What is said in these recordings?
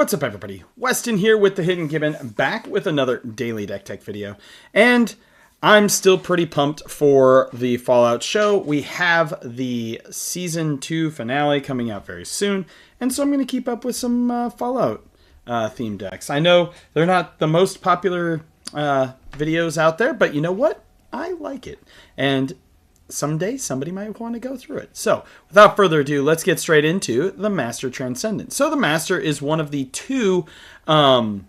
What's up, everybody? Weston here with the Hidden Gibbon, back with another daily deck tech video. And I'm still pretty pumped for the Fallout show. We have the Season 2 finale coming out very soon, and so I'm going to keep up with some Fallout themed decks. I know they're not the most popular videos out there, but you know what? I like it. And someday somebody might want to go through it. So without further ado, let's get straight into the Master Transcendent. So the Master is one of the two commanders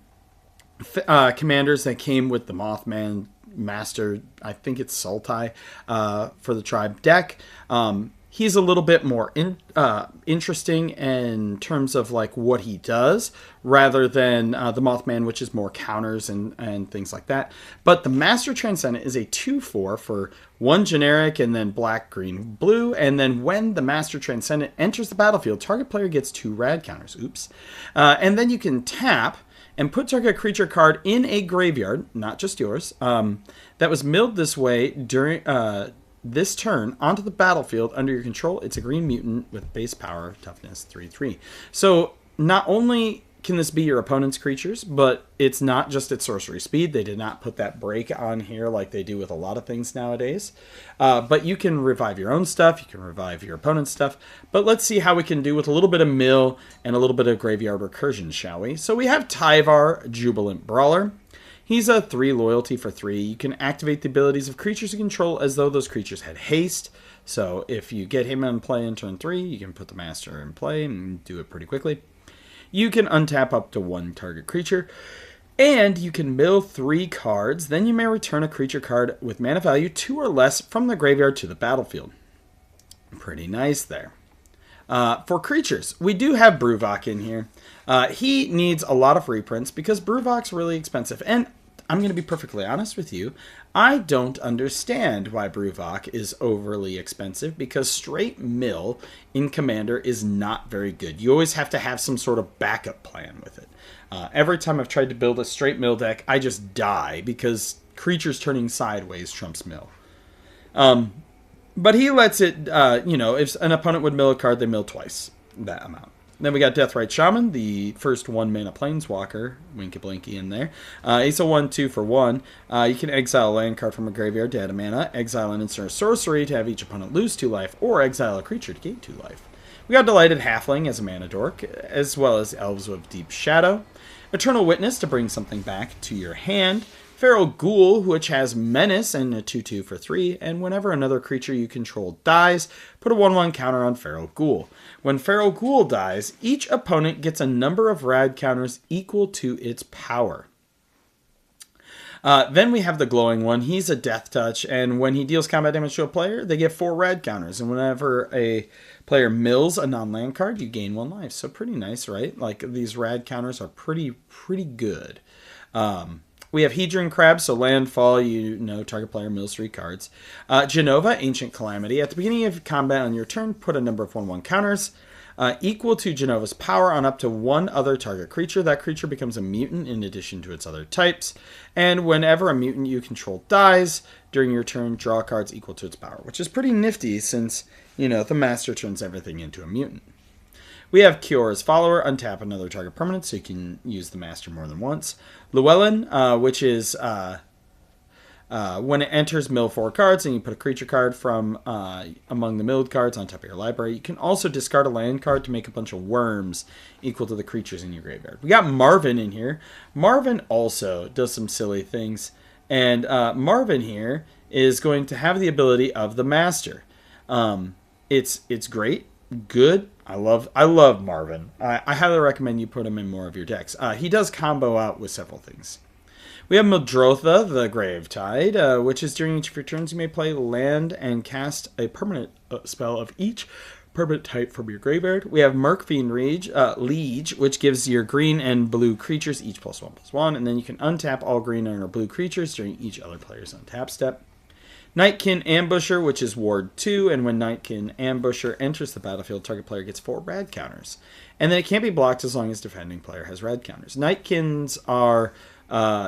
that came with the Mothman Master. I think it's Sultai for the tribe deck. He's a little bit more interesting in terms of like what he does, rather than the Mothman, which is more counters and things like that. But the Master Transcendent is a 2/4 for 1 generic and then black, green, blue. And then when the Master Transcendent enters the battlefield, target player gets 2 rad counters. Oops. And then you can tap and put target creature card in a graveyard, not just yours, that was milled this way during this turn onto the battlefield under your control. It's a green mutant with base power, toughness 3/3. So not only can this be your opponent's creatures, but it's not just its sorcery speed. They did not put that break on here like they do with a lot of things nowadays. But you can revive your own stuff. You can revive your opponent's stuff. But let's see how we can do with a little bit of mill and a little bit of graveyard recursion, shall we? So we have Tyvar, Jubilant Brawler. He's a 3 loyalty for 3. You can activate the abilities of creatures you control as though those creatures had haste. So if you get him in play in turn 3, you can put the Master in play and do it pretty quickly. You can untap up to 1 target creature, and you can mill 3 cards. Then you may return a creature card with mana value 2 or less from the graveyard to the battlefield. Pretty nice there. For creatures, we do have Bruvok in here. He needs a lot of reprints because Bruvok's really expensive. And I'm going to be perfectly honest with you, I don't understand why Bruvok is overly expensive, because straight mill in Commander is not very good. You always have to have some sort of backup plan with it. Every time I've tried to build a straight mill deck, I just die because creatures turning sideways trumps mill. But he lets it, if an opponent would mill a card, they mill twice that amount. Then we got Deathrite Shaman, the first 1-mana Planeswalker, Winky Blinky in there. He's a 1/2 for 1. You can exile a land card from a graveyard to add a mana, exile an instant or sorcery to have each opponent lose 2 life, or exile a creature to gain 2 life. We got Delighted Halfling as a mana dork, as well as Elves of Deep Shadow. Eternal Witness to bring something back to your hand. Feral Ghoul, which has Menace and a 2/2 for 3, and whenever another creature you control dies, put a 1/1 counter on Feral Ghoul. When Feral Ghoul dies, each opponent gets a number of rad counters equal to its power. Then we have the Glowing One. He's a Death Touch, and when he deals combat damage to a player, they get 4 rad counters, and whenever a player mills a non-land card, you gain 1 life. So pretty nice, right? Like, these rad counters are pretty good. We have Hedron Crab, so landfall, target player mills 3 cards. Genova, Ancient Calamity. At the beginning of combat on your turn, put a number of 1/1 counters equal to Genova's power on up to 1 other target creature. That creature becomes a mutant in addition to its other types. And whenever a mutant you control dies during your turn, draw cards equal to its power, which is pretty nifty since, the Master turns everything into a mutant. We have Kiora's Follower, untap another target permanent so you can use the Master more than once. Llewellyn, which is when it enters, mill 4 cards, and you put a creature card from among the milled cards on top of your library. You can also discard a land card to make a bunch of worms equal to the creatures in your graveyard. We got Marvin in here. Marvin also does some silly things, and Marvin here is going to have the ability of the Master. It's great. Good. I love Marvin. I highly recommend you put him in more of your decks. He does combo out with several things. We have Muldrotha, the Gravetide, which is during each of your turns you may play land and cast a permanent spell of each permanent type from your graveyard. We have Murkfiend Liege, which gives your green and blue creatures each +1/+1, and then you can untap all green and or blue creatures during each other player's untap step. Nightkin Ambusher, which is Ward 2, and when Nightkin Ambusher enters the battlefield, target player gets 4 rad counters. And then it can't be blocked as long as defending player has rad counters. Nightkins are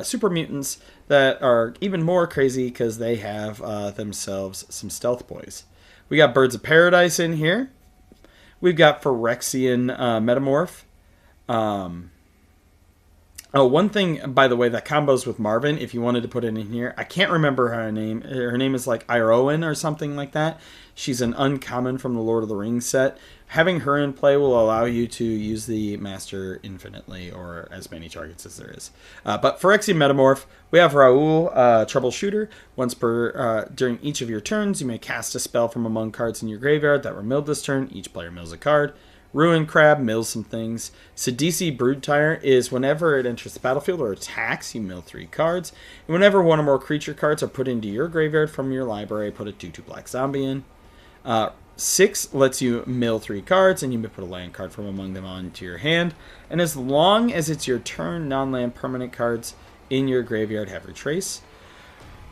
super mutants that are even more crazy because they have themselves some stealth boys. We got Birds of Paradise in here. We've got Phyrexian Metamorph. Oh, one thing, by the way, that combos with Marvin, if you wanted to put it in here, I can't remember her name. Her name is like Irowen or something like that. She's an uncommon from the Lord of the Rings set. Having her in play will allow you to use the Master infinitely, or as many targets as there is. But Phyrexian Metamorph, we have Raoul, Troubleshooter. Once per during each of your turns, you may cast a spell from among cards in your graveyard that were milled this turn. Each player mills a card. Ruin Crab mills some things. Sidisi Broodtire is whenever it enters the battlefield or attacks, you mill 3 cards. And whenever one or more creature cards are put into your graveyard from your library, put a 2/2 black zombie in. 6 lets you mill 3 cards, and you may put a land card from among them onto your hand. And as long as it's your turn, non-land permanent cards in your graveyard have retrace.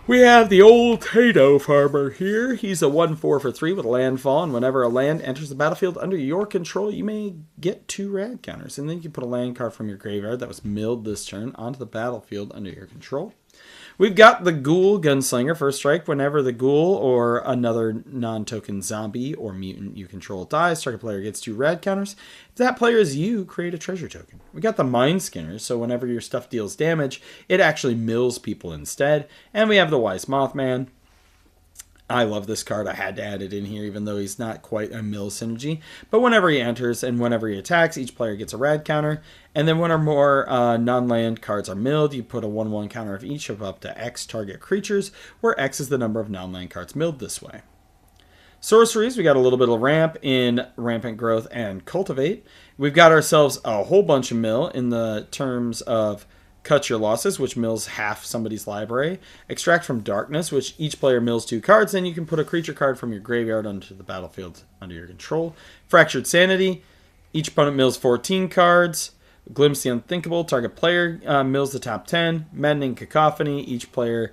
We have the old Tato farmer here. He's a 1/4 for 3 with landfall, and whenever a land enters the battlefield under your control, you may get 2 rad counters. And then you can put a land card from your graveyard that was milled this turn onto the battlefield under your control. We've got the Ghoul Gunslinger. First strike, whenever the Ghoul or another non-token zombie or mutant you control dies, target player gets 2 rad counters. If that player is you, create a treasure token. We got the Mind Skinner, so whenever your stuff deals damage, it actually mills people instead. And we have the Wise Mothman. I love this card. I had to add it in here, even though he's not quite a mill synergy. But whenever he enters and whenever he attacks, each player gets a rad counter. And then when or more non-land cards are milled, you put a 1/1 counter of each of up to X target creatures, where X is the number of non-land cards milled this way. Sorceries, we got a little bit of ramp in Rampant Growth and Cultivate. We've got ourselves a whole bunch of mill in the terms of Cut Your Losses, which mills half somebody's library. Extract from Darkness, which each player mills 2 cards. Then you can put a creature card from your graveyard onto the battlefield under your control. Fractured Sanity, each opponent mills 14 cards. Glimpse the Unthinkable, target player mills the top 10. Maddening Cacophony, each player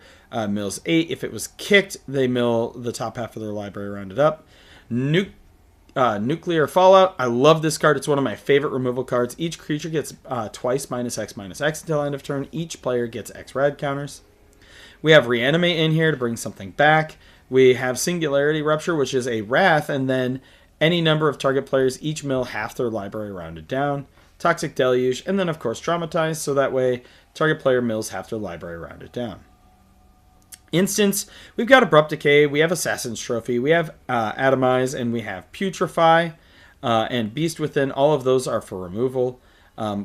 mills 8. If it was kicked, they mill the top half of their library rounded up. Nuclear Fallout. I love this card. It's one of my favorite removal cards. Each creature gets twice -X until end of turn. Each player gets X rad counters. We have Reanimate in here to bring something back. We have Singularity Rupture, which is a Wrath, and then any number of target players each mill half their library rounded down. Toxic Deluge, and then of course Traumatize, so that way target player mills half their library rounded down. Instance, we've got Abrupt Decay, we have Assassin's Trophy, we have Atomize, and we have Putrefy, and Beast Within. All of those are for removal.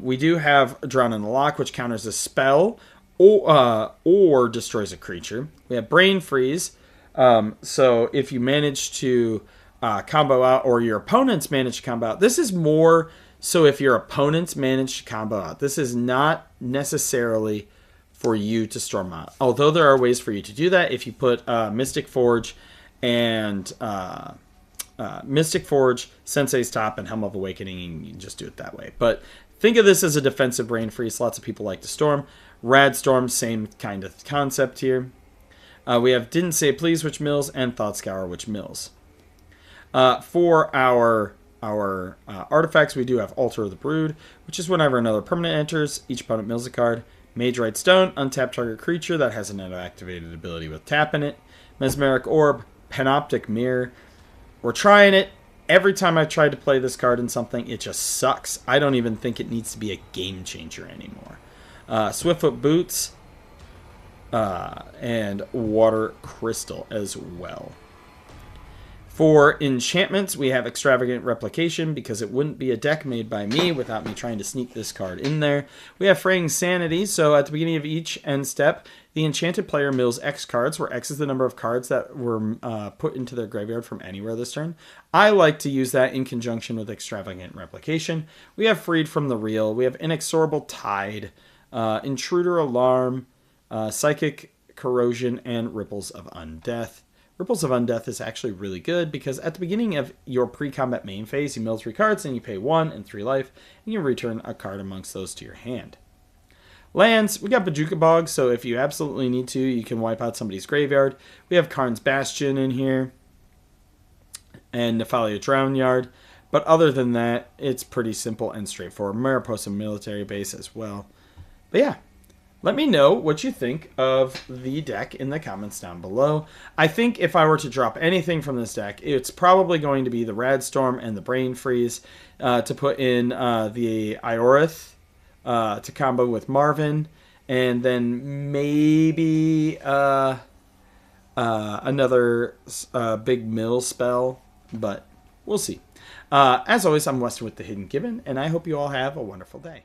We do have Drown in the Lock, which counters a spell or destroys a creature. We have Brain Freeze, so if you manage to combo out, or your opponents manage to combo out, this is more so if your opponents manage to combo out. This is not necessarily for you to storm out. Although there are ways for you to do that. If you put Mystic Forge and Mystic Forge, Sensei's Top, and Helm of Awakening, you can just do it that way. But think of this as a defensive Brain Freeze. Lots of people like to storm. Rad Storm, same kind of concept here. We have Didn't Say Please, which mills, and Thought Scour, which mills. For our artifacts, we do have Altar of the Brood, which is whenever another permanent enters, each opponent mills a card. Mage Right Stone, untap target creature that has an activated ability with tap in it. Mesmeric Orb, Panoptic Mirror. We're trying it. Every time I've tried to play this card in something, it just sucks. I don't even think it needs to be a game changer anymore. Swiftfoot Boots, and Water Crystal as well. For enchantments, we have Extravagant Replication, because it wouldn't be a deck made by me without me trying to sneak this card in there. We have Fraying Sanity, so at the beginning of each end step, the enchanted player mills X cards, where X is the number of cards that were put into their graveyard from anywhere this turn. I like to use that in conjunction with Extravagant Replication. We have Freed from the Real. We have Inexorable Tide, Intruder Alarm, Psychic Corrosion, and Ripples of Undeath. Ripples of Undeath is actually really good because at the beginning of your pre-combat main phase, you mill 3 cards, and you pay 1 and 3 life, and you return a card amongst those to your hand. Lands, we got Bojuka Bog, so if you absolutely need to, you can wipe out somebody's graveyard. We have Karn's Bastion in here, and Nephalia Drown Yard, but other than that, it's pretty simple and straightforward. Mariposa Military Base as well. But yeah. Let me know what you think of the deck in the comments down below. I think if I were to drop anything from this deck, it's probably going to be the Rad Storm and the Brain Freeze to put in the Iorith to combo with Marvin, and then maybe another big mill spell, but we'll see. As always, I'm Weston with the Hidden Gibbon, and I hope you all have a wonderful day.